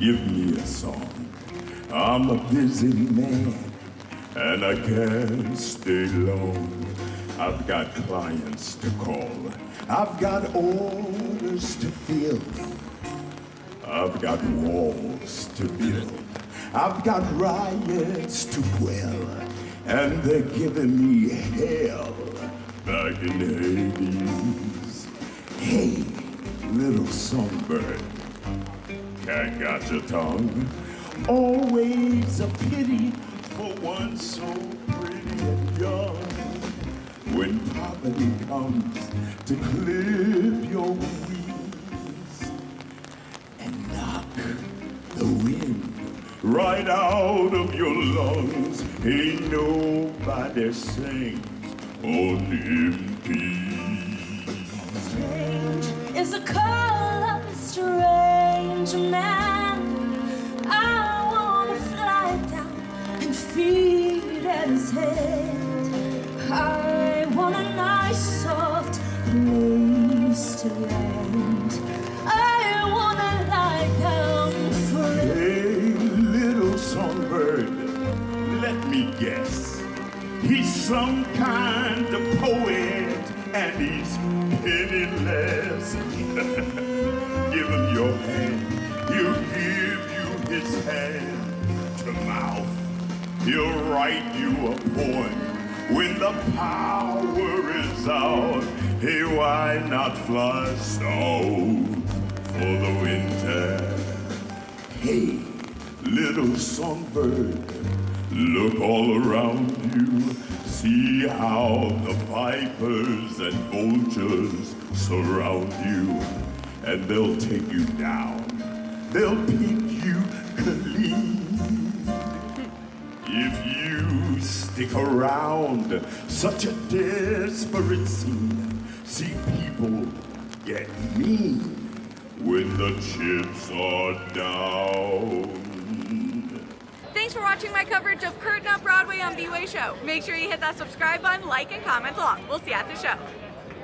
Give me a song. I'm a busy man, and I can't stay long. I've got clients to call. I've got orders to fill. I've got walls to build. I've got riots to quell. And they're giving me hell back in Hades. Hey, little songbird, cat got your tongue. Always a pity for one so pretty and young. When poverty comes to clip your wings and knock the wind right out of your lungs, ain't nobody sings on empty. Strange is the call of a strange man. I wanna fly down and feed at his head. I want a nice soft place to land. I wanna lie down forever. Hey, little songbird, let me guess. He's some kind of poet and he's penniless. Give him your hand, he'll give you his hand to mouth. He'll write you a poem when the power is out. Hey, why not fly south for the winter? Hey, little songbird, look all around you. See how the vipers and vultures surround you. And they'll take you down. They'll pick you clean. If you stick around such a desperate scene, see people get mean when the chips are down. Thanks for watching my coverage of Curtain Up Broadway on bwaySHO. Make sure you hit that subscribe button, like, and comment along. We'll see you at the show.